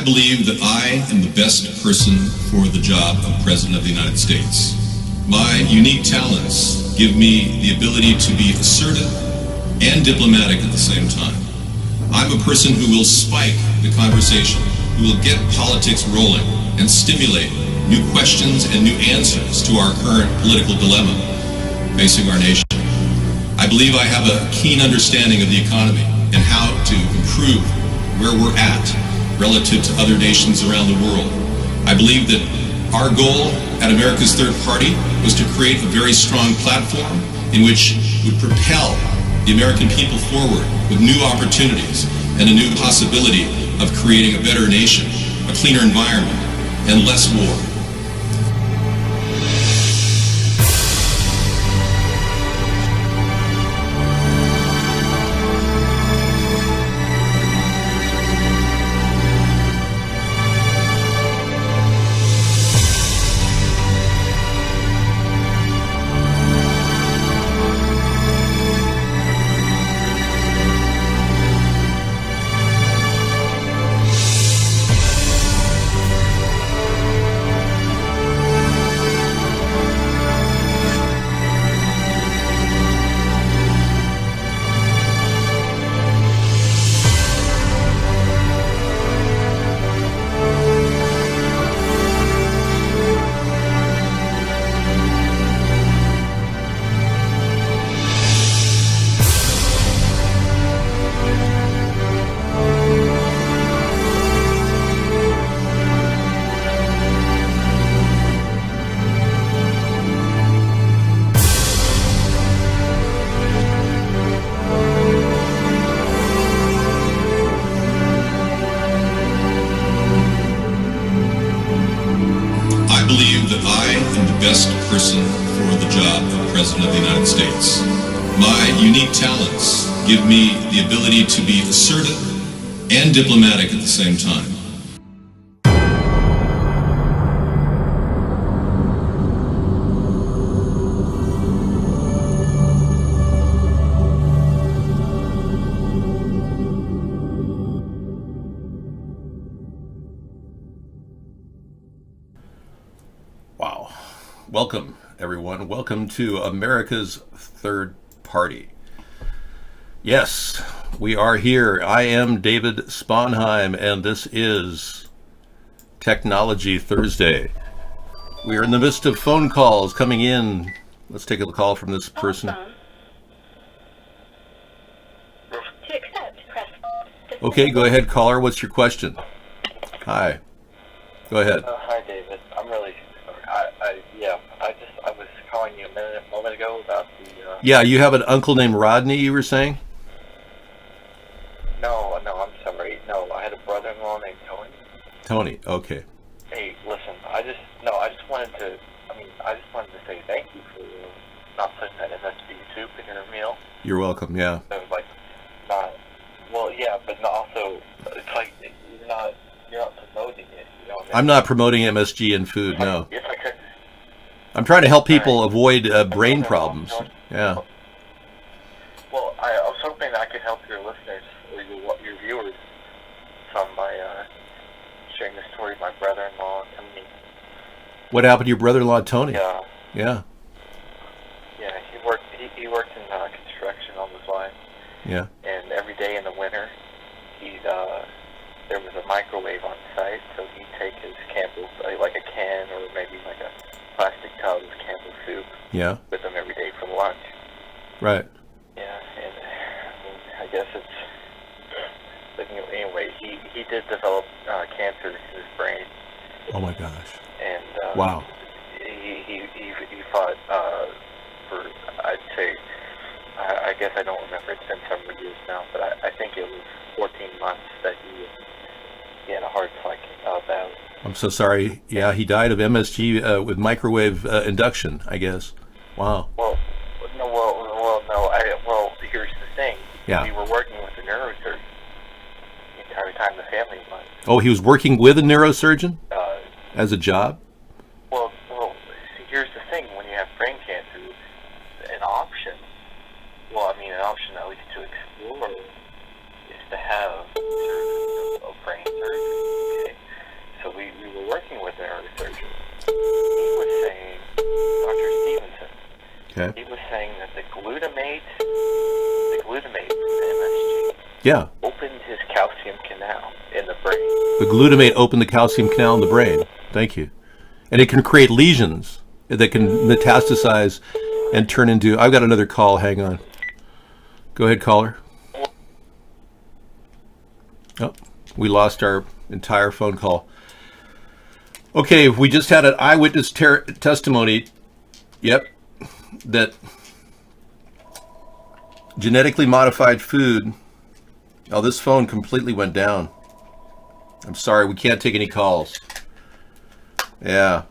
I believe that I am the best person for the job of President of the United States. My unique talents give me the ability to be assertive and diplomatic at the same time. I'm a person who will spike the conversation, who will get politics rolling and stimulate new questions and new answers to our current political dilemma facing our nation. I believe I have a keen understanding of the economy and how to improve where we're at relative to other nations around the world. I believe that our goal at America's Third Party was to create a very strong platform in which would propel the American people forward with new opportunities and a new possibility of creating a better nation, a cleaner environment, and less war. Best person for the job of President of the United States. My unique talents give me the ability to be assertive and diplomatic at the same time. Welcome, everyone. Welcome to America's Third Party. Yes, we are here. I am David Sponheim, and this is Technology Thursday. We are in the midst of phone calls coming in. Let's take a call from this person. Okay, go ahead, caller. What's your question? Hi. Go ahead. Hi, David. I'm really I was calling you a moment ago about the... Yeah, you have an uncle named Rodney, you were saying? No, I'm sorry. No, I had a brother-in-law named Tony. Tony, okay. Hey, listen, I just wanted to say thank you for not putting that MSG soup in your meal. You're welcome, yeah. It was like, but also, it's like, you're not promoting it, you know what I mean? I'm not promoting MSG in food, no. If I could... I'm trying to help people avoid brain problems. Yeah. Well, I was hoping I could help your listeners or your viewers some by sharing the story of my brother-in-law and me. What happened to your brother-in-law Tony? Yeah. Yeah. Yeah, he worked in construction on the line. Yeah. And every day in the winter, there was a microwave on site, so he'd take his Campbell's, like a can or maybe like a plastic tub of Campbell's soup with him every day for lunch. Right. Yeah, and I guess but anyway, he did develop cancer in his brain. Oh my gosh. And wow. He fought for, I'd say, I guess I don't remember, it's been several years now, but I think it was 14 months that he had a heart battle. I'm so sorry. Yeah, he died of MSG with microwave induction, I guess. Wow. Well, here's the thing. Yeah. We were working with a neurosurgeon the entire time the family was. Oh, he was working with a neurosurgeon as a job? Well, see, here's the thing. When you have brain cancer, an option at least to explore is to have a brain surgery. Okay? Okay. He was saying that the glutamate, the MSG, Yeah. opened his calcium canal in the brain. The glutamate opened the calcium canal in the brain. Thank you. And it can create lesions that can metastasize and turn into... I've got another call. Hang on. Go ahead, caller. Oh, we lost our entire phone call. Okay, we just had an eyewitness testimony. Yep. That genetically modified food... Oh, this phone completely went down. I'm sorry, we can't take any calls. Yeah.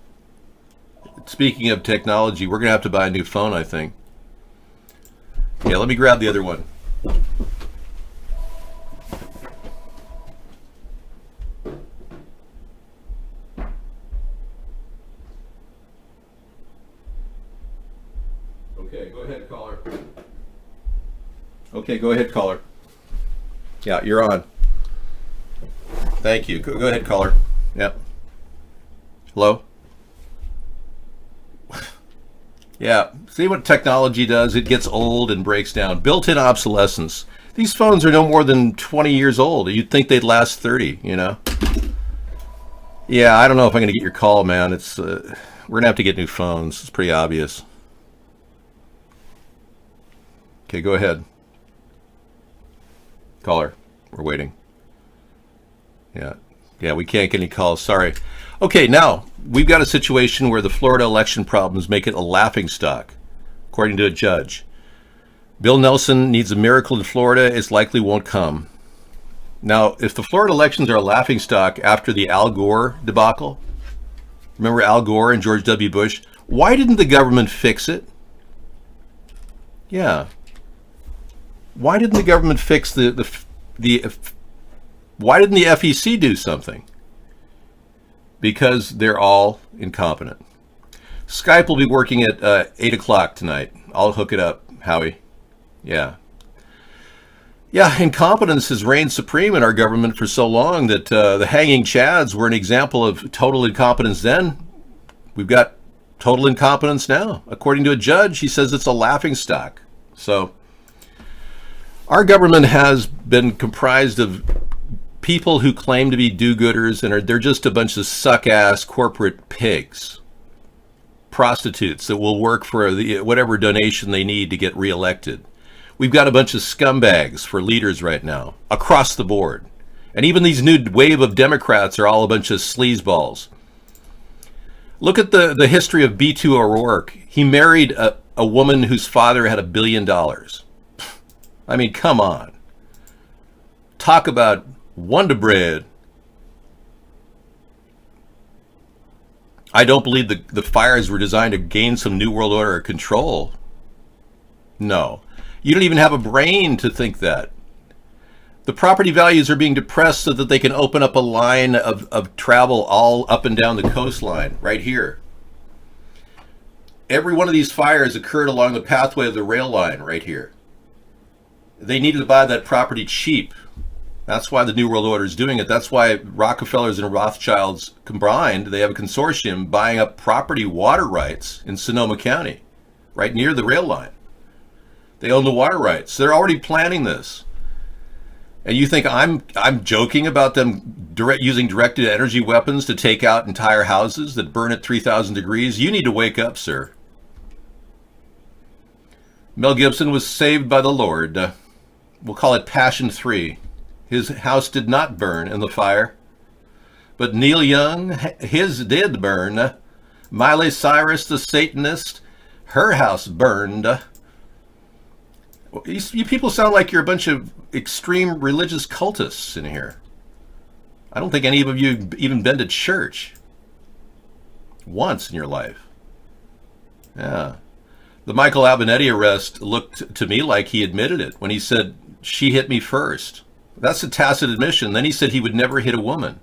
Speaking of technology, we're going to have to buy a new phone, I think. Yeah, let me grab the other one. Okay, go ahead, caller. Okay, go ahead, caller. Yeah, you're on. Thank you. Go ahead, caller. Yep. Hello? Yeah. See what technology does? It gets old and breaks down. Built-in obsolescence. These phones are no more than 20 years old. You'd think they'd last 30, you know? Yeah, I don't know if I'm going to get your call, man. It's we're going to have to get new phones. It's pretty obvious. Okay, go ahead. Caller, we're waiting. Yeah, we can't get any calls. Sorry. Okay, now we've got a situation where the Florida election problems make it a laughingstock, according to a judge. Bill Nelson needs a miracle in Florida. It likely won't come. Now, if the Florida elections are a laughingstock after the Al Gore debacle, remember Al Gore and George W. Bush? Why didn't the government fix it? Yeah. Why didn't the government fix why didn't the FEC do something? Because they're all incompetent. Skype will be working at 8 o'clock tonight. I'll hook it up, Howie. Yeah. Yeah, incompetence has reigned supreme in our government for so long that the hanging chads were an example of total incompetence then. We've got total incompetence now. According to a judge, he says it's a laughingstock. So our government has been comprised of people who claim to be do-gooders, and they're just a bunch of suck-ass corporate pigs, prostitutes that will work for whatever donation they need to get reelected. We've got a bunch of scumbags for leaders right now, across the board. And even these new wave of Democrats are all a bunch of sleazeballs. Look at the history of B2 O'Rourke. He married a woman whose father had $1 billion. I mean, come on. Talk about Wonder Bread. I don't believe the fires were designed to gain some New World Order control. No. You don't even have a brain to think that. The property values are being depressed so that they can open up a line of travel all up and down the coastline, right here. Every one of these fires occurred along the pathway of the rail line, right here. They needed to buy that property cheap. That's why the New World Order is doing it. That's why Rockefellers and Rothschilds combined, they have a consortium buying up property water rights in Sonoma County, right near the rail line. They own the water rights. They're already planning this. And you think I'm joking about them using directed energy weapons to take out entire houses that burn at 3,000 degrees? You need to wake up, sir. Mel Gibson was saved by the Lord. We'll call it Passion 3. His house did not burn in the fire. But Neil Young, his did burn. Miley Cyrus, the Satanist, her house burned. You people sound like you're a bunch of extreme religious cultists in here. I don't think any of you even been to church once in your life. Yeah. The Michael Avenatti arrest looked to me like he admitted it when he said, "She hit me first." That's a tacit admission. Then he said he would never hit a woman.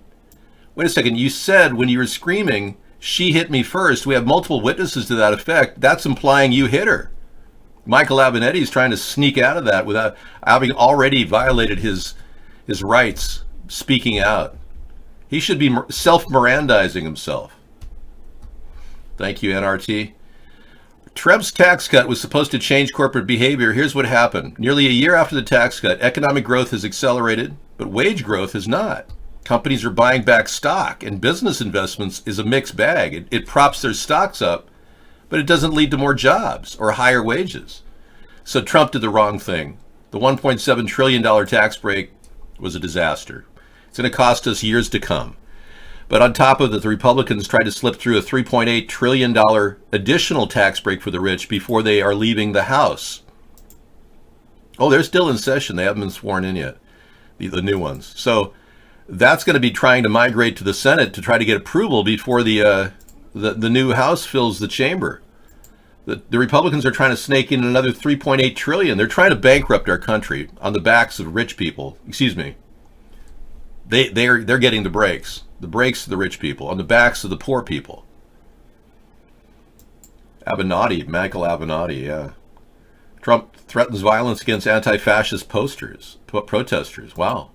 Wait a second. You said when you were screaming, "She hit me first." We have multiple witnesses to that effect. That's implying you hit her. Michael Avenatti is trying to sneak out of that without having already violated his rights, speaking out. He should be self-Mirandizing himself. Thank you, NRT. Trump's tax cut was supposed to change corporate behavior. Here's what happened. Nearly a year after the tax cut, economic growth has accelerated, but wage growth has not. Companies are buying back stock, and business investments is a mixed bag. It props their stocks up, but it doesn't lead to more jobs or higher wages. So Trump did the wrong thing. The $1.7 trillion tax break was a disaster. It's going to cost us years to come. But on top of that, the Republicans tried to slip through a $3.8 trillion additional tax break for the rich before they are leaving the House. Oh, they're still in session. They haven't been sworn in yet, the new ones. So that's going to be trying to migrate to the Senate to try to get approval before the new House fills the chamber. The Republicans are trying to snake in another $3.8 trillion. They're trying to bankrupt our country on the backs of rich people. Excuse me. They're getting the breaks. The breaks to the rich people on the backs of the poor people. Avenatti, Michael Avenatti, yeah. Trump threatens violence against anti-fascist protesters. Wow.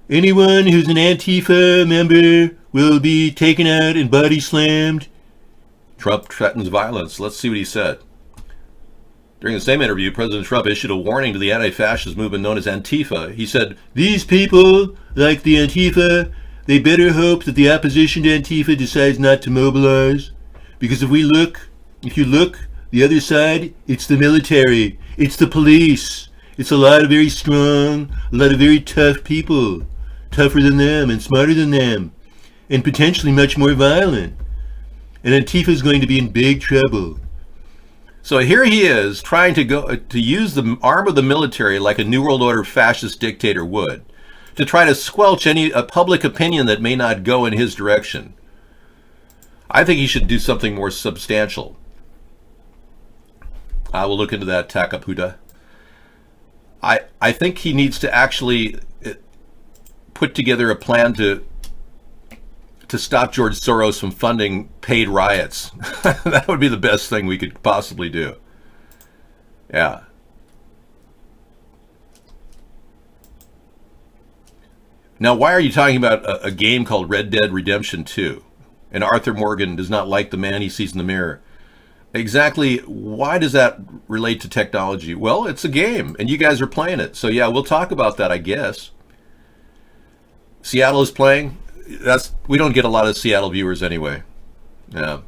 Anyone who's an Antifa member will be taken out and body slammed. Trump threatens violence. Let's see what he said. During the same interview, President Trump issued a warning to the anti-fascist movement known as Antifa. He said, "These people, like the Antifa, they better hope that the opposition to Antifa decides not to mobilize. Because if you look, the other side, it's the military, it's the police. It's a lot of very strong, a lot of very tough people. Tougher than them and smarter than them. And potentially much more violent. And Antifa's going to be in big trouble." So here he is trying to use the arm of the military like a New World Order fascist dictator would, to try to squelch a public opinion that may not go in his direction. I think he should do something more substantial. I will look into that, Takaputa. I think he needs to actually put together a plan to stop George Soros from funding paid riots. That would be the best thing we could possibly do. Yeah. Now, why are you talking about a game called Red Dead Redemption 2? And Arthur Morgan does not like the man he sees in the mirror. Exactly, why does that relate to technology? Well, it's a game, and you guys are playing it. So yeah, we'll talk about that, I guess. Seattle is playing. We don't get a lot of Seattle viewers anyway. Yeah.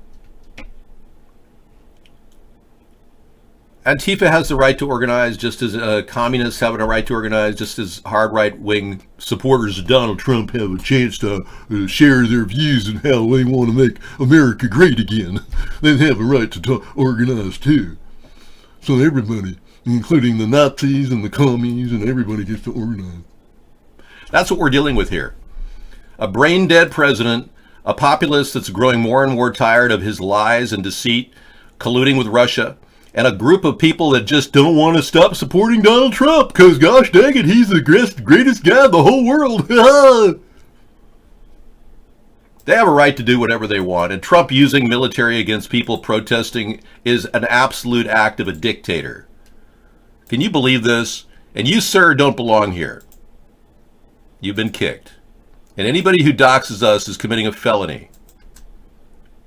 Antifa has the right to organize, just as communists have a right to organize, just as hard right-wing supporters of Donald Trump have a chance to share their views on how they want to make America great again. They have a right to organize too. So everybody, including the Nazis and the commies, and everybody gets to organize. That's what we're dealing with here. A brain-dead president, a populace that's growing more and more tired of his lies and deceit, colluding with Russia, and a group of people that just don't want to stop supporting Donald Trump because, gosh dang it, he's the greatest guy in the whole world. They have a right to do whatever they want, and Trump using military against people protesting is an absolute act of a dictator. Can you believe this? And you, sir, don't belong here. You've been kicked. And anybody who doxes us is committing a felony.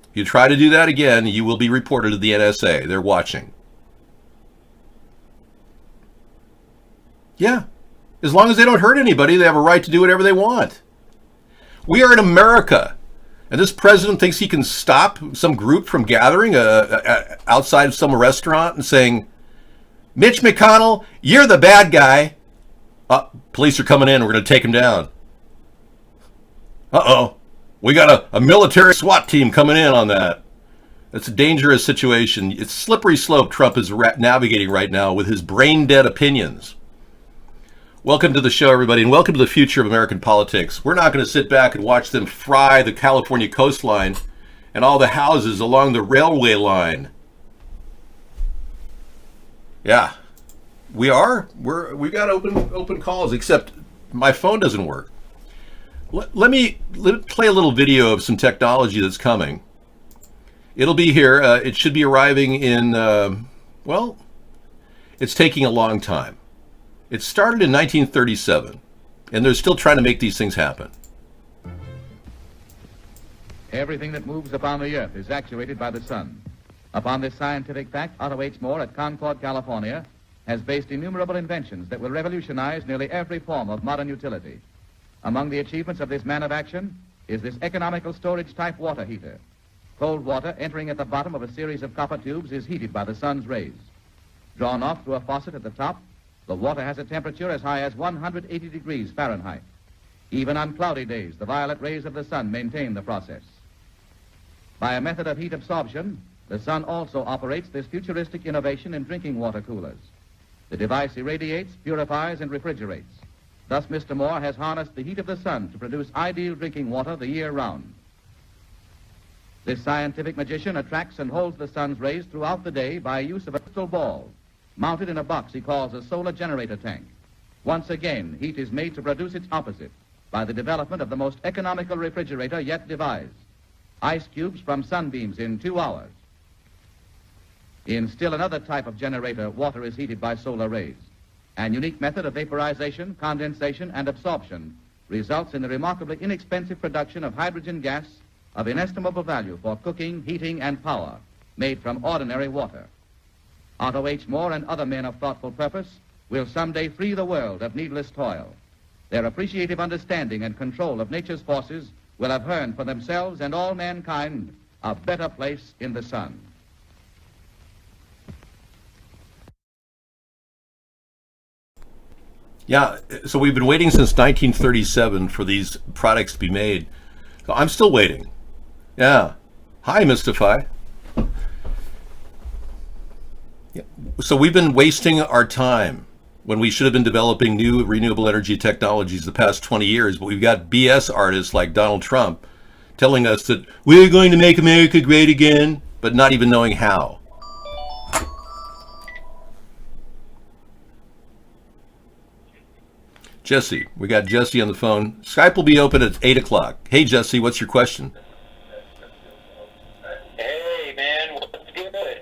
If you try to do that again, you will be reported to the NSA. They're watching. Yeah. As long as they don't hurt anybody, they have a right to do whatever they want. We are in America. And this president thinks he can stop some group from gathering outside of some restaurant and saying, "Mitch McConnell, you're the bad guy. Police are coming in. We're going to take him down." Uh-oh. We got a military SWAT team coming in on that. It's a dangerous situation. It's a slippery slope Trump is navigating right now with his brain-dead opinions. Welcome to the show, everybody, and welcome to the future of American politics. We're not going to sit back and watch them fry the California coastline and all the houses along the railway line. Yeah, we are. We got open calls, except my phone doesn't work. Let me play a little video of some technology that's coming. It'll be here. It should be arriving in, well, it's taking a long time. It started in 1937, and they're still trying to make these things happen. Everything that moves upon the earth is actuated by the sun. Upon this scientific fact, Otto H. Moore at Concord, California, has based innumerable inventions that will revolutionize nearly every form of modern utility. Among the achievements of this man of action is this economical storage-type water heater. Cold water entering at the bottom of a series of copper tubes is heated by the sun's rays. Drawn off through a faucet at the top, the water has a temperature as high as 180 degrees Fahrenheit. Even on cloudy days, the violet rays of the sun maintain the process. By a method of heat absorption, the sun also operates this futuristic innovation in drinking water coolers. The device irradiates, purifies, and refrigerates. Thus, Mr. Moore has harnessed the heat of the sun to produce ideal drinking water the year round. This scientific magician attracts and holds the sun's rays throughout the day by use of a crystal ball, mounted in a box he calls a solar generator tank. Once again, heat is made to produce its opposite by the development of the most economical refrigerator yet devised. Ice cubes from sunbeams in 2 hours. In still another type of generator, water is heated by solar rays. An unique method of vaporization, condensation, and absorption results in the remarkably inexpensive production of hydrogen gas of inestimable value for cooking, heating, and power, made from ordinary water. Otto H. Moore and other men of thoughtful purpose will someday free the world of needless toil. Their appreciative understanding and control of nature's forces will have earned for themselves and all mankind a better place in the sun. Yeah, so we've been waiting since 1937 for these products to be made. So I'm still waiting. Yeah. Hi, Mystify. Yeah. So we've been wasting our time when we should have been developing new renewable energy technologies the past 20 years, but we've got BS artists like Donald Trump telling us that we're going to make America great again, but not even knowing how. Jesse, we got Jesse on the phone. Skype will be open at 8 o'clock. Hey, Jesse, what's your question? Hey, man, what's good?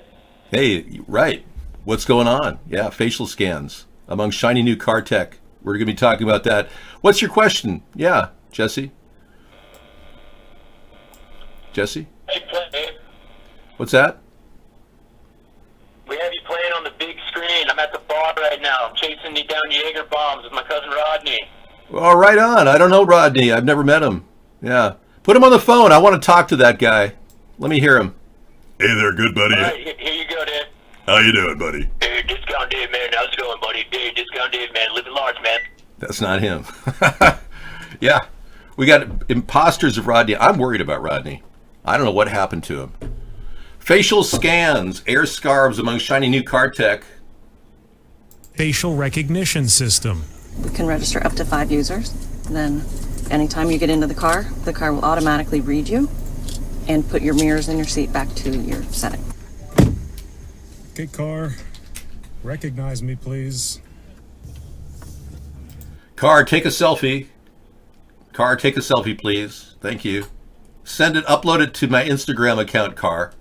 Hey, right. What's going on? Yeah, facial scans among shiny new car tech. We're going to be talking about that. What's your question? Yeah, Jesse. Jesse? Hey, play. What's that? We have you playing on the big screen. I'm at the bar right now. I'm chasing you down Jaeger bombs with my cousin Rodney. Oh, right on. I don't know Rodney. I've never met him. Yeah. Put him on the phone. I want to talk to that guy. Let me hear him. Hey there, good buddy. All right, here you go, Dave. How you doing, buddy? Hey, Discount Dave, man. How's it going, buddy? Hey, Discount Dave, man. Living large, man. That's not him. Yeah. We got imposters of Rodney. I'm worried about Rodney. I don't know what happened to him. Facial scans, air scarves among shiny new car tech. Facial recognition system. You can register up to 5 users. Then anytime you get into the car will automatically read you and put your mirrors in your seat back to your setting. Okay, car, recognize me, please. Car, take a selfie. Car, take a selfie, please. Thank you. Send it, upload it to my Instagram account, Car.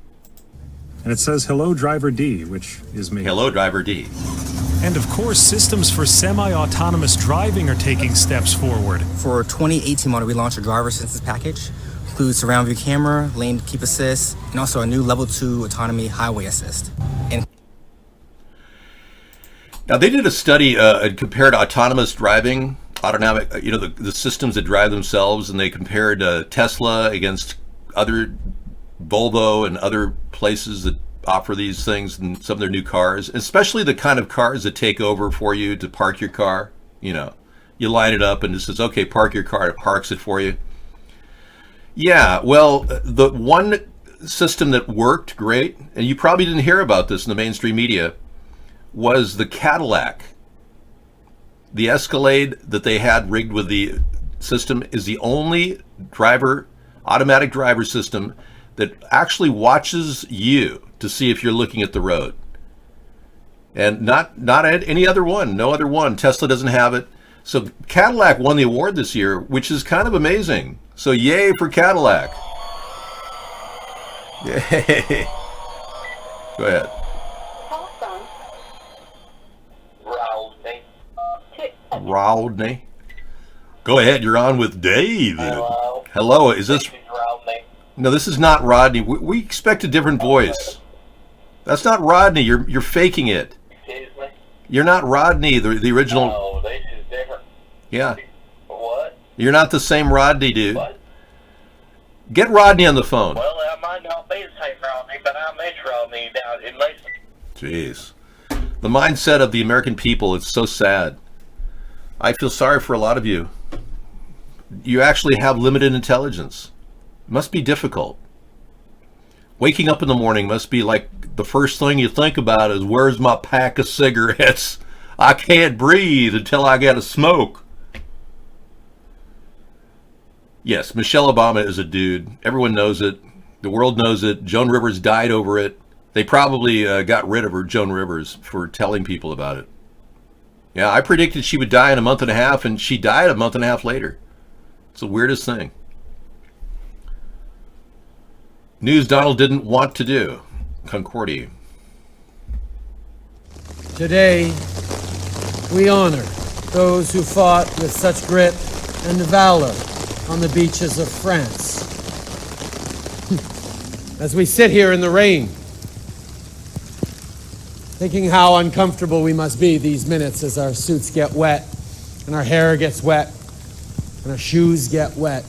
And it says, hello, driver D, which is me. Hello, driver D. And of course, systems for semi-autonomous driving are taking steps forward. For 2018 model, we launched a driver assistance package. Includes surround view camera, lane keep assist, and also a new level 2 autonomy highway assist. And now they did a study and compared autonomous driving, autonomic, the systems that drive themselves, and they compared Tesla against other Volvo and other places that offer these things and some of their new cars, especially the kind of cars that take over for you to park your car. You line it up and it says, okay, park your car, it parks it for you. Yeah, well, the one system that worked great, and you probably didn't hear about this in the mainstream media, was the Cadillac. The Escalade that they had rigged with the system is the only automatic driver system that actually watches you to see if you're looking at the road. And not any other one, no other one. Tesla doesn't have it. So Cadillac won the award this year, which is kind of amazing. So yay for Cadillac. Yay. Go ahead. Rodney. Go ahead, you're on with Dave. Hello, is this... No, this is not Rodney. We expect a different voice. That's not Rodney. You're faking it. Excuse me? You're not Rodney, the original. Oh, this is different. Yeah. What? You're not the same Rodney, dude. What? Get Rodney on the phone. Well, I might not be the same Rodney, but I miss Rodney down in Mason. Jeez. The mindset of the American people is so sad. I feel sorry for a lot of you. You actually have limited intelligence. It must be difficult. Waking up in the morning must be like the first thing you think about is, where's my pack of cigarettes? I can't breathe until I get a smoke. Yes, Michelle Obama is a dude. Everyone knows it. The world knows it. Joan Rivers died over it. They probably got rid of her, Joan Rivers, for telling people about it. Yeah, I predicted she would die in a month and a half, and she died a month and a half later. It's the weirdest thing. News Donald didn't want to do. Concordia. Today, we honor those who fought with such grit and valor on the beaches of France. As we sit here in the rain, thinking how uncomfortable we must be these minutes as our suits get wet, and our hair gets wet, and our shoes get wet,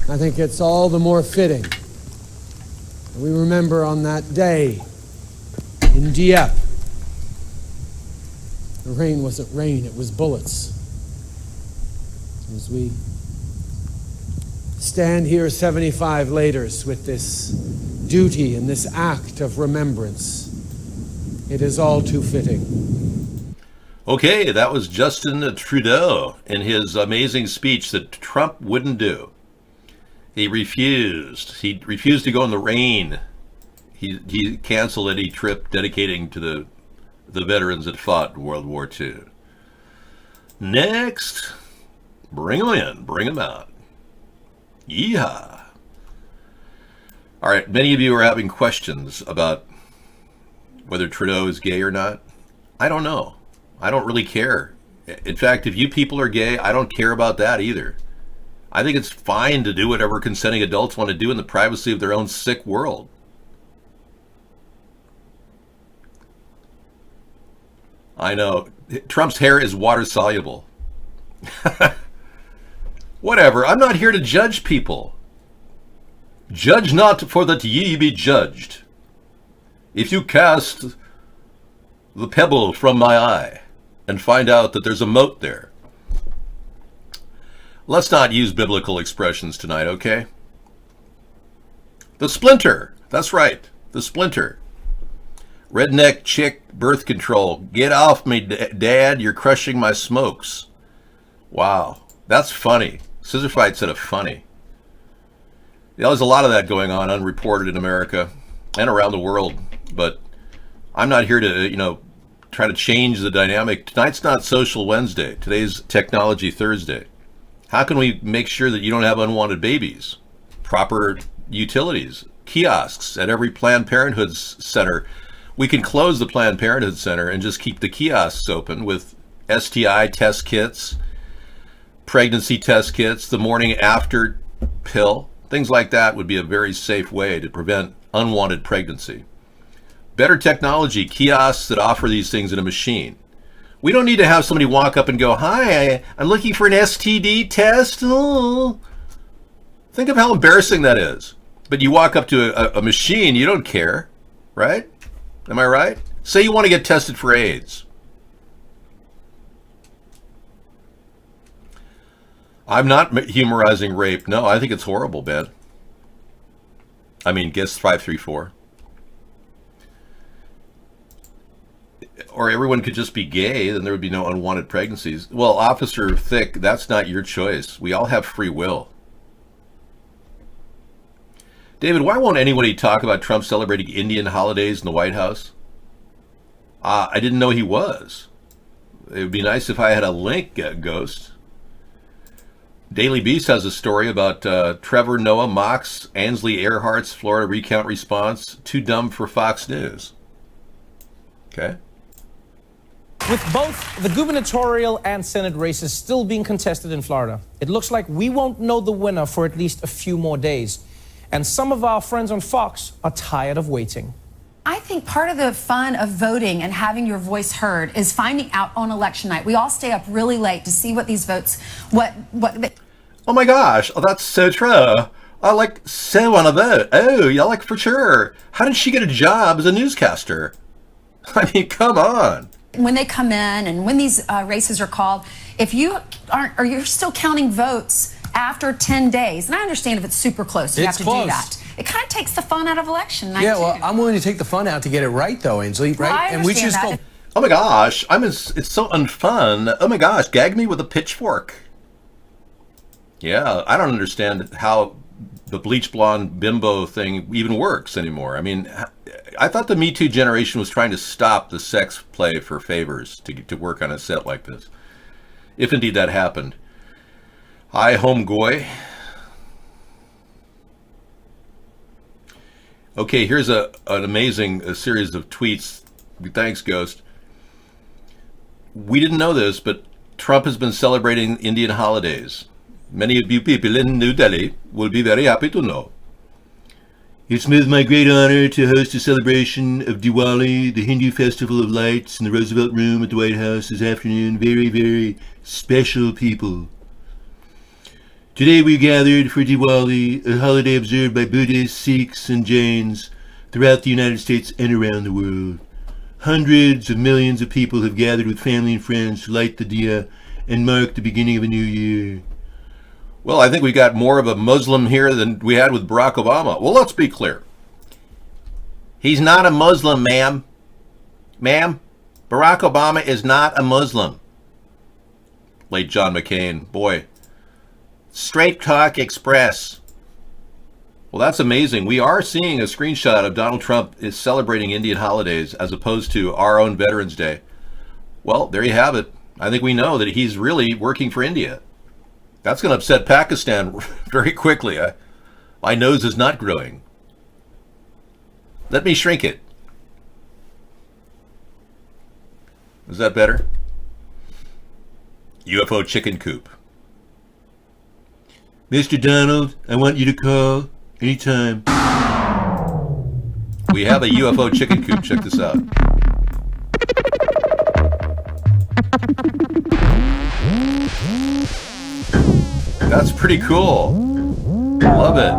I think it's all the more fitting that we remember on that day in Dieppe. The rain wasn't rain, it was bullets. As we stand here 75 later with this duty and this act of remembrance, it is all too fitting. Okay, that was Justin Trudeau in his amazing speech that Trump wouldn't do. He refused. He refused to go in the rain. He canceled any trip dedicating to the veterans that fought in World War II. Next, bring them in, bring them out. Yeehaw. All right, many of you are having questions about whether Trudeau is gay or not. I don't know. I don't really care. In fact, if you people are gay, I don't care about that either. I think it's fine to do whatever consenting adults want to do in the privacy of their own sick world. I know. Trump's hair is water soluble. Whatever. I'm not here to judge people. Judge not for that ye be judged. If you cast the pebble from my eye and find out that there's a moat there. Let's not use biblical expressions tonight, okay? The splinter. That's right. The splinter. Redneck chick birth control. Get off me, Dad. You're crushing my smokes. Wow. That's funny. Scissorfight said a funny. Yeah, there's a lot of that going on unreported in America and around the world. But I'm not here to, try to change the dynamic. Tonight's not Social Wednesday. Today's Technology Thursday. How can we make sure that you don't have unwanted babies? Proper utilities, kiosks at every Planned Parenthood center. We can close the Planned Parenthood center and just keep the kiosks open with STI test kits, pregnancy test kits, the morning after pill. Things like that would be a very safe way to prevent unwanted pregnancy. Better technology, kiosks that offer these things in a machine. We don't need to have somebody walk up and go, "Hi, I'm looking for an STD test." Oh. Think of how embarrassing that is. But you walk up to a machine, you don't care, right? Am I right? Say you want to get tested for AIDS. I'm not humorizing rape. No, I think it's horrible, Ben. I mean, guess 534. Or everyone could just be gay, then there would be no unwanted pregnancies. Well, Officer Thick, that's not your choice. We all have free will. David, why won't anybody talk about Trump celebrating Indian holidays in the White House? I didn't know he was. It would be nice if I had a link, Ghost. Daily Beast has a story about Trevor Noah mocks Ainsley Earhart's Florida recount response. Too dumb for Fox News. Okay. With both the gubernatorial and Senate races still being contested in Florida, it looks like we won't know the winner for at least a few more days. And some of our friends on Fox are tired of waiting. I think part of the fun of voting and having your voice heard is finding out on election night. We all stay up really late to see what these votes, Oh my gosh, that's so true. I so want to vote. Oh, yeah, for sure. How did she get a job as a newscaster? I mean, come on. when they come in and when these races are called, if you aren't, or you're still counting votes after 10 days, and I understand if it's super close, you have to do that. It kind of takes the fun out of election night. Yeah, well, I'm willing to take the fun out to get it right, though, Ainsley, right? Well, I and we just understand go. Oh my gosh, it's so unfun. Oh my gosh, gag me with a pitchfork. Yeah, I don't understand how the bleach blonde bimbo thing even works anymore. I mean, I thought the Me Too generation was trying to stop the sex play for favors to work on a set like this. If indeed that happened. Hi, homegoy. Okay, here's an amazing series of tweets. Thanks, Ghost. We didn't know this, but Trump has been celebrating Indian holidays. Many of you people in New Delhi will be very happy to know. It's with my great honor to host a celebration of Diwali, the Hindu festival of lights, in the Roosevelt Room at the White House this afternoon. Very, very special people. Today we gathered for Diwali, a holiday observed by Buddhists, Sikhs, and Jains throughout the United States and around the world. Hundreds of millions of people have gathered with family and friends to light the diya and mark the beginning of a new year. Well, I think we got more of a Muslim here than we had with Barack Obama. Well, let's be clear. He's not a Muslim, ma'am. Ma'am, Barack Obama is not a Muslim. Late John McCain. Boy. Straight Talk Express. Well, that's amazing. We are seeing a screenshot of Donald Trump is celebrating Indian holidays as opposed to our own Veterans Day. Well, there you have it. I think we know that he's really working for India. That's going to upset Pakistan very quickly. My nose is not growing. Let me shrink it. Is that better? UFO chicken coop. Mr. Donald, I want you to call anytime. We have a UFO chicken coop. Check this out. That's pretty cool. Love it.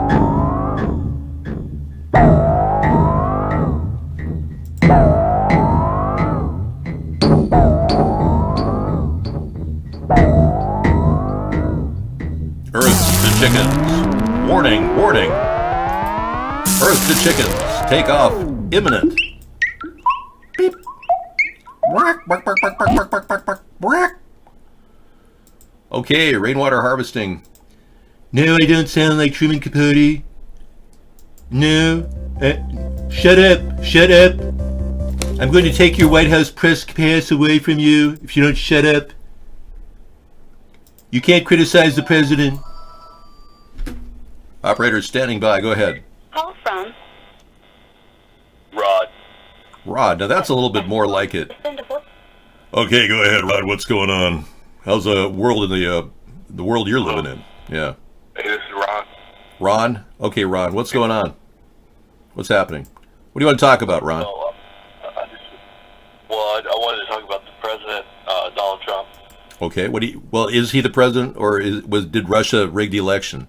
Earth to chickens. Warning, warning. Earth to chickens. Take off imminent. Beep. Bark, bark, bark, bark, bark, bark, bark, bark, bark. Okay, rainwater harvesting. No, I don't sound like Truman Capote. No. Shut up. Shut up. I'm going to take your White House press pass away from you if you don't shut up. You can't criticize the president. Operator standing by. Go ahead. Call from Rod. Rod. Now that's a little bit more like it. Okay, go ahead, Rod. What's going on? How's the world in the world you're living in? Yeah. Hey, this is Ron. Ron? Okay, Ron. What's going on? What's happening? What do you want to talk about, Ron? I wanted to talk about the president, Donald Trump. Okay. Well, is he the president, or did Russia rig the election?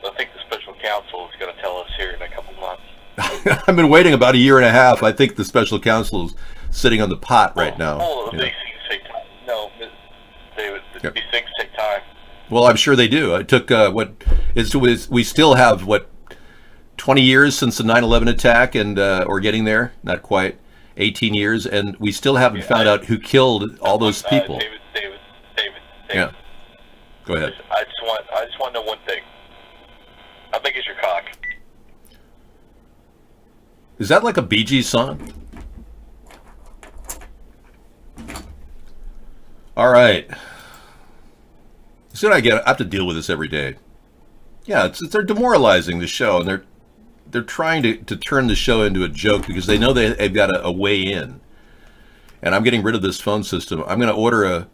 I think the special counsel is going to tell us here in a couple months. I've been waiting about a year and a half. I think the special counsel is sitting on the pot right now. These things take time. No, David, these things take time. Well, I'm sure they do. It took we still have 20 years since the 9/11 attack, and or getting there, not quite 18 years, and we still haven't found out who killed all those people. David. Yeah. Go ahead. I just want to know one thing. How big is your cock? Is that like a Bee Gees song? All right. So I have to deal with this every day. Yeah, they're demoralizing the show, and they're trying to turn the show into a joke because they know they've got a way in. And I'm getting rid of this phone system. I'm going to order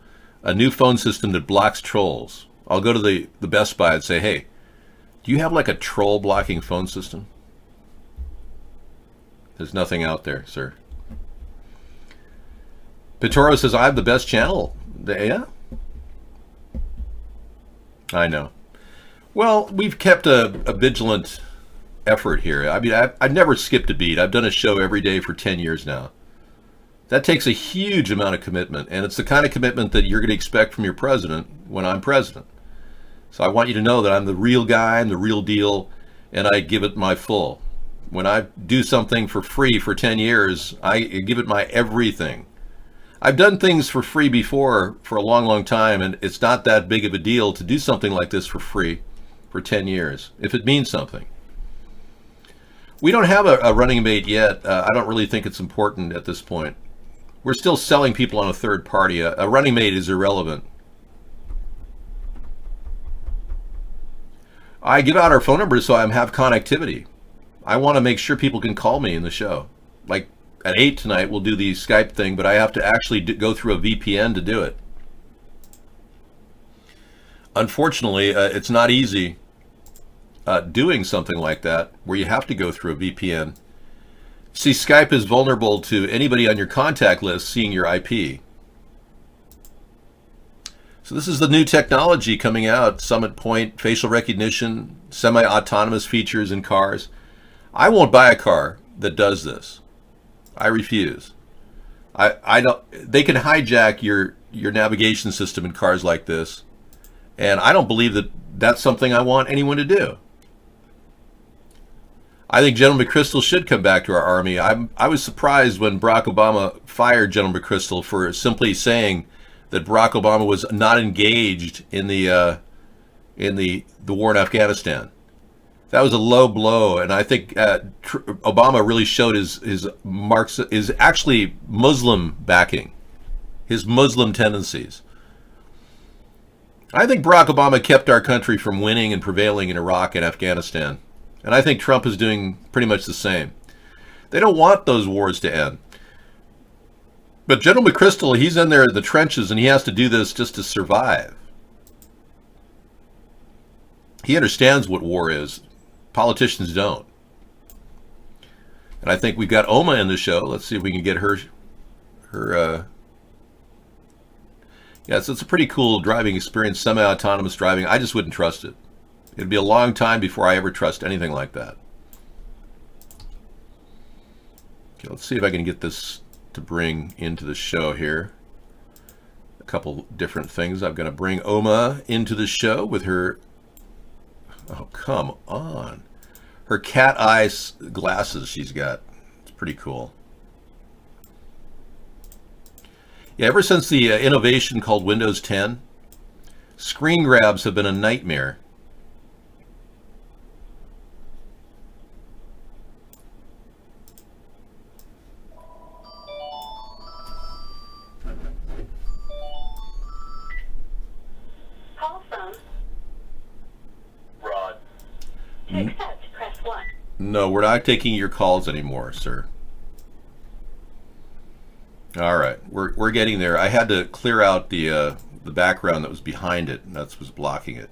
a new phone system that blocks trolls. I'll go to the Best Buy and say, hey, Do you have like a troll blocking phone system? There's nothing out there, sir. Pitoro says, I have the best channel. Yeah? I know. Well, we've kept a vigilant effort here. I mean, I've never skipped a beat. I've done a show every day for 10 years now. That takes a huge amount of commitment, and it's the kind of commitment that you're going to expect from your president when I'm president. So I want you to know that I'm the real guy, I'm the real deal, and I give it my full. When I do something for free for 10 years, I give it my everything. I've done things for free before for a long, long time, and it's not that big of a deal to do something like this for free for 10 years, if it means something. We don't have a running mate yet. I don't really think it's important at this point. We're still selling people on a third party. A running mate is irrelevant. I give out our phone numbers so I have connectivity. I want to make sure people can call me in the show. Like at 8 tonight, we'll do the Skype thing, but I have to actually go through a VPN to do it. Unfortunately, it's not easy doing something like that where you have to go through a VPN. See, Skype is vulnerable to anybody on your contact list seeing your IP. So this is the new technology coming out, Summit Point, facial recognition, semi-autonomous features in cars. I won't buy a car that does this. I refuse. I don't. They can hijack your navigation system in cars like this, and I don't believe that that's something I want anyone to do. I think General McChrystal should come back to our army. I was surprised when Barack Obama fired General McChrystal for simply saying that Barack Obama was not engaged in the war in Afghanistan. That was a low blow, and I think Obama really showed his actually Muslim backing, his Muslim tendencies. I think Barack Obama kept our country from winning and prevailing in Iraq and Afghanistan. And I think Trump is doing pretty much the same. They don't want those wars to end. But General McChrystal, he's in there in the trenches, and he has to do this just to survive. He understands what war is. Politicians don't. And I think we've got Oma in the show. Let's see if we can get her yeah, so it's a pretty cool driving experience, semi-autonomous driving. I just wouldn't trust it. It'd be a long time before I ever trust anything like that. Okay, let's see if I can get this to bring into the show here. A couple different things. I'm going to bring Oma into the show with her... Oh, come on. Her cat eye glasses she's got. It's pretty cool. Yeah, ever since the innovation called Windows 10, screen grabs have been a nightmare. No, we're not taking your calls anymore, sir. All right, we're getting there. I had to clear out the background that was behind it, and that's what's blocking it.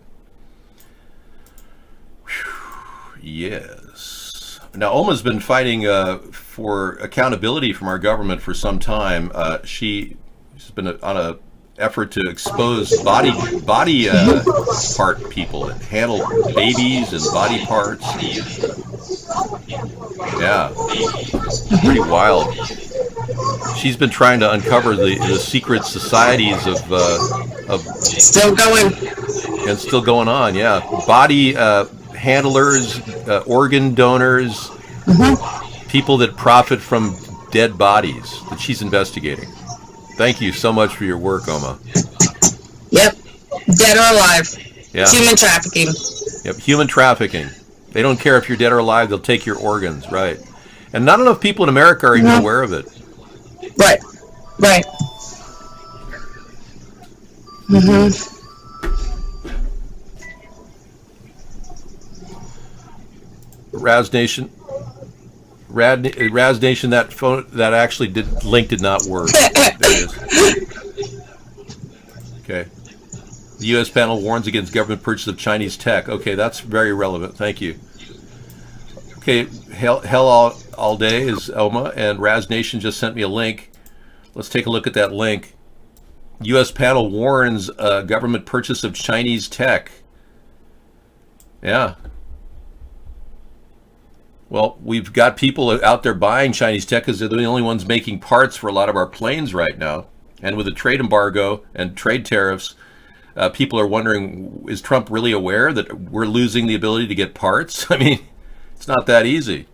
Whew, yes. Now, Oma's been fighting for accountability from our government for some time. She's been on a effort to expose body part people and handle babies and body parts. Yeah, pretty wild. She's been trying to uncover the secret societies of still going and still going on. Yeah, body handlers, organ donors, people that profit from dead bodies that she's investigating. Thank you so much for your work, Oma. Yep, dead or alive. Yeah. Human trafficking. Yep, human trafficking. They don't care if you're dead or alive, they'll take your organs, right? And not enough people in America are even aware of it. Right, right. Raz Nation, that phone that actually link did not work. There it is. Okay. The U.S. panel warns against government purchase of Chinese tech. Okay, that's very relevant. Thank you. Okay, hell all day is Oma, and Raz Nation just sent me a link. Let's take a look at that link. U.S. panel warns government purchase of Chinese tech. Yeah. Well, we've got people out there buying Chinese tech because they're the only ones making parts for a lot of our planes right now. And with the trade embargo and trade tariffs, people are wondering, is Trump really aware that we're losing the ability to get parts? I mean, it's not that easy.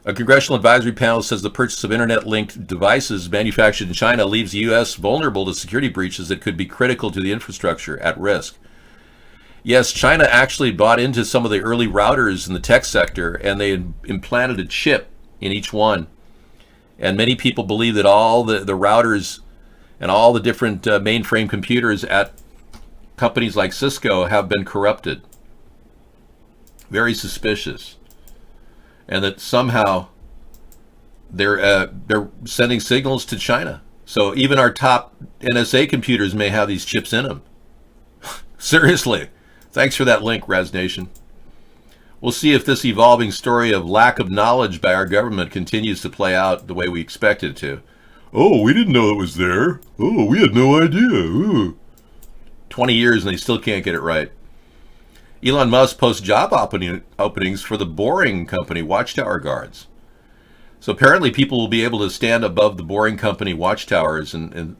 A congressional advisory panel says the purchase of internet-linked devices manufactured in China leaves the U.S. vulnerable to security breaches that could be critical to the infrastructure at risk. Yes, China actually bought into some of the early routers in the tech sector, and they implanted a chip in each one. And many people believe that all the routers and all the different mainframe computers at companies like Cisco have been corrupted. Very suspicious. And that somehow they're sending signals to China. So even our top NSA computers may have these chips in them. Seriously. Thanks for that link, Raz Nation. We'll see if this evolving story of lack of knowledge by our government continues to play out the way we expect it to. Oh, we didn't know it was there. Oh, we had no idea. Ooh. 20 years and they still can't get it right. Elon Musk posts job openings for the Boring Company watchtower guards. So apparently people will be able to stand above the Boring Company watchtowers and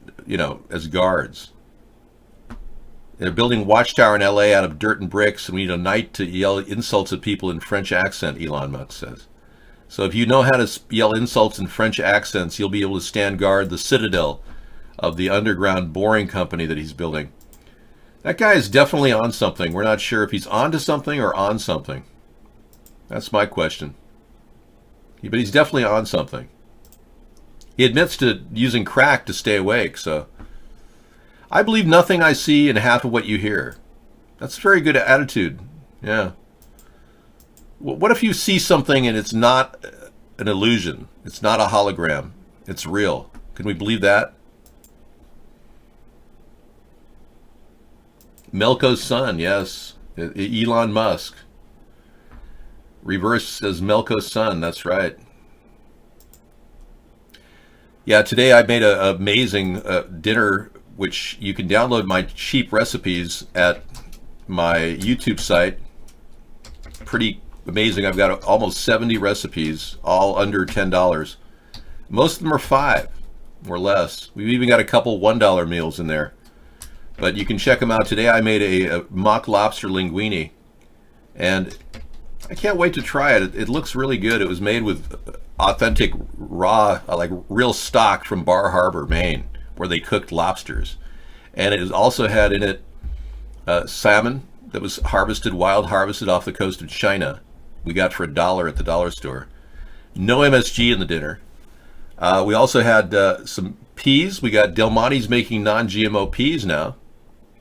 as guards. They're building a watchtower in LA out of dirt and bricks, and we need a night to yell insults at people in French accent, Elon Musk says. So if you know how to yell insults in French accents, you'll be able to stand guard the citadel of the underground Boring Company that he's building. That guy is definitely on something. We're not sure if he's onto something or on something. That's my question. But he's definitely on something. He admits to using crack to stay awake, so I believe nothing I see and half of what you hear. That's a very good attitude. Yeah. What if you see something and it's not an illusion? It's not a hologram. It's real. Can we believe that? Melko's son, yes. Elon Musk. Reverse says Melko's son, that's right. Yeah, today I made an amazing dinner, which you can download my cheap recipes at my YouTube site. Pretty amazing. I've got almost 70 recipes, all under $10. Most of them are $5 or less. We've even got a couple $1 meals in there. But you can check them out. Today I made a mock lobster linguine, and I can't wait to try it. It looks really good. It was made with authentic raw, like real stock from Bar Harbor, Maine, where they cooked lobsters. And it also had in it salmon that was wild harvested off the coast of China. We got for $1 at the dollar store. No MSG in the dinner. We also had some peas. We got Del Monte's making non-GMO peas now.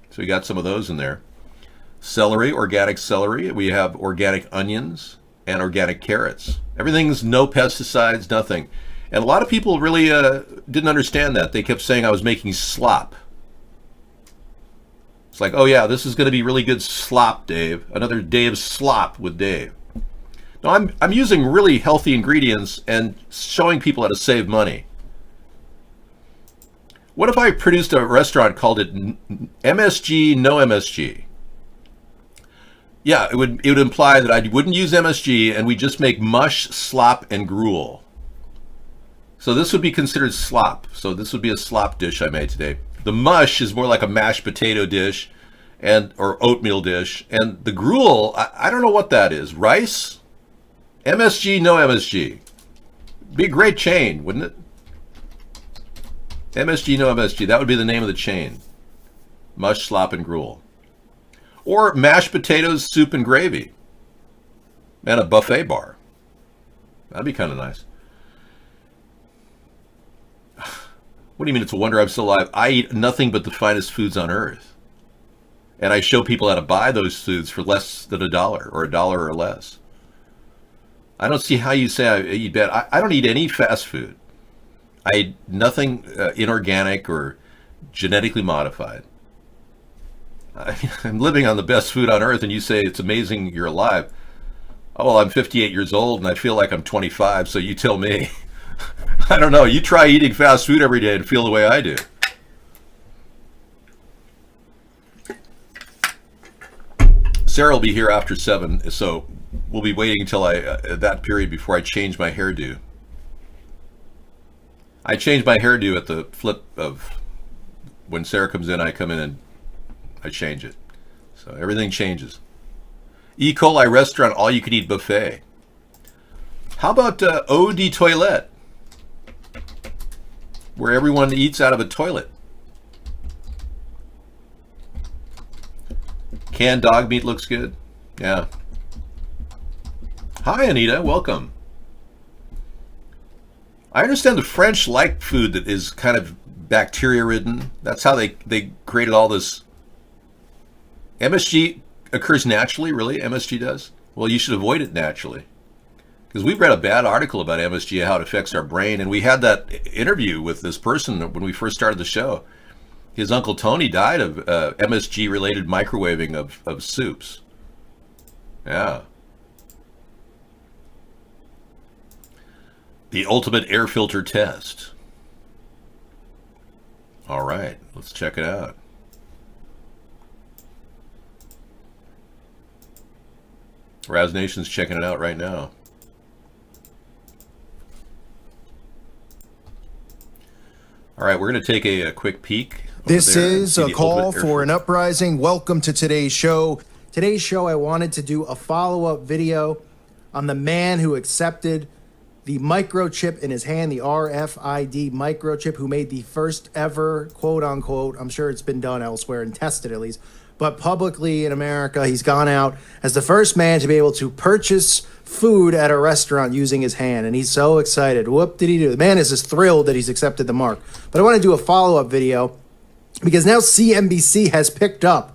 So we got some of those in there. Celery, organic celery. We have organic onions and organic carrots. Everything's no pesticides, nothing. And a lot of people really didn't understand that. They kept saying I was making slop. It's like, oh yeah, this is going to be really good slop, Dave. Another day of slop with Dave. No, I'm using really healthy ingredients and showing people how to save money. What if I produced a restaurant called it MSG, no MSG? Yeah, it would imply that I wouldn't use MSG and we just make mush, slop, and gruel. So this would be considered slop. So this would be a slop dish I made today. The mush is more like a mashed potato dish or oatmeal dish. And the gruel, I don't know what that is. Rice? MSG, no MSG. Be a great chain, wouldn't it? MSG, no MSG. That would be the name of the chain. Mush, slop, and gruel. Or mashed potatoes, soup, and gravy. And a buffet bar. That'd be kind of nice. What do you mean it's a wonder I'm still alive? I eat nothing but the finest foods on earth. And I show people how to buy those foods for less than $1 or $1 or less. I don't see how you say I eat bad. I don't eat any fast food. I eat nothing inorganic or genetically modified. I'm living on the best food on earth, and you say it's amazing you're alive. Oh, well, I'm 58 years old, and I feel like I'm 25, so you tell me. I don't know. You try eating fast food every day and feel the way I do. Sarah will be here after 7, so we'll be waiting until that period before I change my hairdo. I change my hairdo at the flip of when Sarah comes in, I come in and I change it. So everything changes. E. coli restaurant, all you can eat buffet. How about eau de toilette, where everyone eats out of a toilet? Canned dog meat looks good. Yeah. Hi, Anita. Welcome. I understand the French like food that is kind of bacteria-ridden. That's how they created all this. MSG occurs naturally, really? MSG does? Well, you should avoid it naturally. Because we've read a bad article about MSG, how it affects our brain, and we had that interview with this person when we first started the show. His Uncle Tony died of MSG-related microwaving of soups. Yeah. The ultimate air filter test. All right, let's check it out. Raz Nation's checking it out right now. All right, we're going to take a quick peek. This is a call for an uprising. Welcome to today's show. Today's show, I wanted to do a follow-up video on the man who accepted the microchip in his hand, the RFID microchip, who made the first ever, quote-unquote, I'm sure it's been done elsewhere and tested at least, but publicly in America, he's gone out as the first man to be able to purchase food at a restaurant using his hand, and he's so excited. Whoop did he do? The man is just thrilled that he's accepted the mark. But I want to do a follow-up video because now CNBC has picked up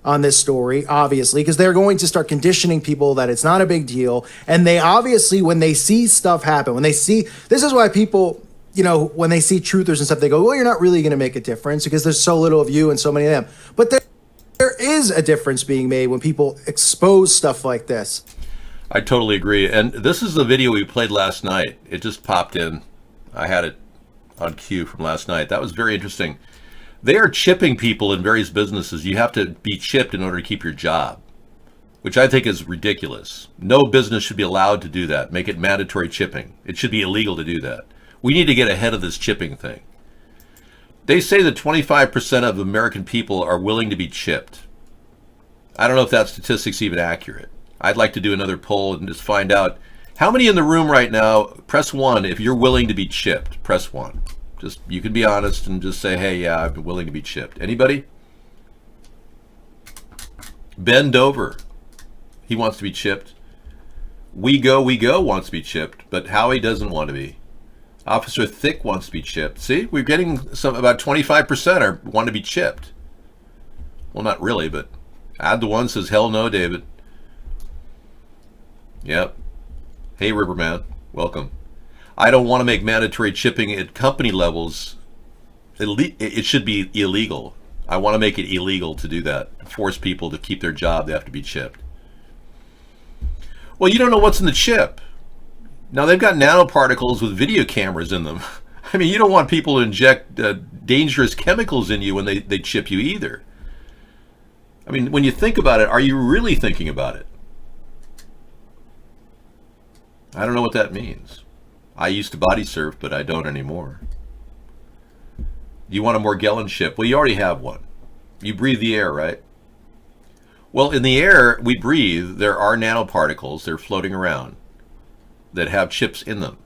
on this story, obviously, because they're going to start conditioning people that it's not a big deal. And they obviously, when they see stuff happen, when they see, this is why people, you know, when they see truthers and stuff, they go, well, you're not really going to make a difference because there's so little of you and so many of them. But there is a difference being made when people expose stuff like this. I totally agree. And this is the video we played last night. It just popped in. I had it on cue from last night. That was very interesting. They are chipping people in various businesses. You have to be chipped in order to keep your job, which I think is ridiculous. No business should be allowed to do that. Make it mandatory chipping. It should be illegal to do that. We need to get ahead of this chipping thing. They say that 25% of American people are willing to be chipped. I don't know if that statistic's even accurate. I'd like to do another poll and just find out how many in the room right now. Press 1 if you're willing to be chipped. Press 1. Just, you can be honest and just say, hey, yeah, I'm willing to be chipped. Anybody? Ben Dover, he wants to be chipped. We Go wants to be chipped, but Howie doesn't want to be. Officer Thick wants to be chipped. See, we're getting about 25% want to be chipped. Well, not really, but Add the One says, hell no, David. Yep. Hey, Riverman, welcome. I don't want to make mandatory chipping at company levels. It should be illegal. I want to make it illegal to do that. To force people to keep their job, they have to be chipped. Well, you don't know what's in the chip. Now, they've got nanoparticles with video cameras in them. I mean, you don't want people to inject dangerous chemicals in you when they chip you either. I mean, when you think about it, are you really thinking about it? I don't know what that means. I used to body surf, but I don't anymore. You want a Morgellon chip? Well, you already have one. You breathe the air, right? Well, in the air we breathe, there are nanoparticles, they're floating around, that have chips in them.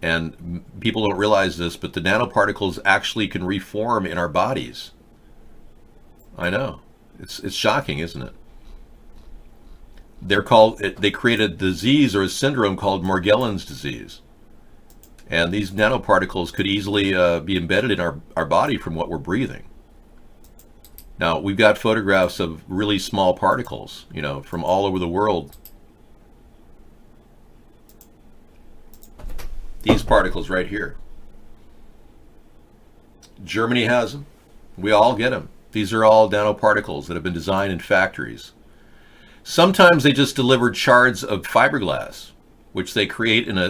And people don't realize this, but the nanoparticles actually can reform in our bodies. I know. It's shocking, isn't it? They created a disease or a syndrome called Morgellons disease. And these nanoparticles could easily be embedded in our body from what we're breathing. Now, we've got photographs of really small particles, you know, from all over the world. These particles right here. Germany has them. We all get them. These are all nanoparticles that have been designed in factories. Sometimes they just deliver shards of fiberglass, which they create in a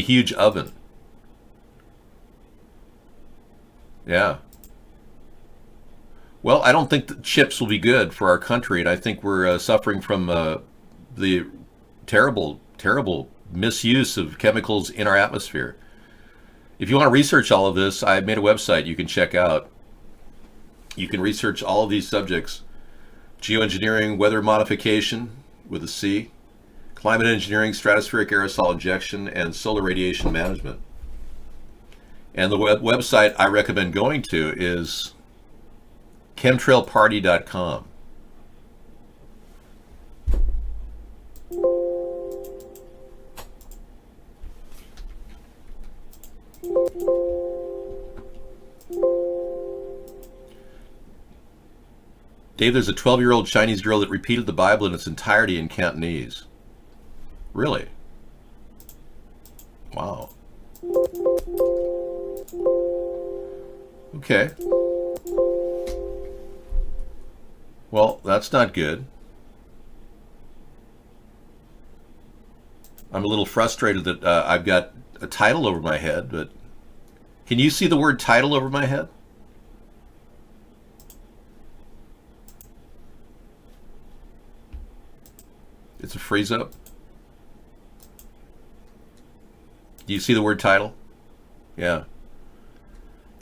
huge oven. Yeah. Well, I don't think the chips will be good for our country, and I think we're suffering from the terrible, terrible misuse of chemicals in our atmosphere. If you want to research all of this, I made a website you can check out. You can research all of these subjects: geoengineering, weather modification with a C, climate engineering, stratospheric aerosol injection, and solar radiation management. And the website I recommend going to is chemtrailparty.com. Dave, there's a 12-year-old Chinese girl that repeated the Bible in its entirety in Cantonese. Really? Wow. Okay. Well, that's not good. I'm a little frustrated that I've got a title over my head, but can you see the word title over my head? It's a freeze up. Do you see the word title? Yeah.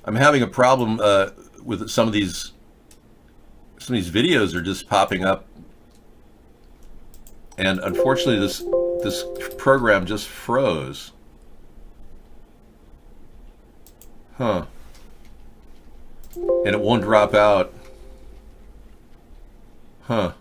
I'm having a problem with some of these videos are just popping up, and unfortunately this program just froze. Huh. And it won't drop out. Huh.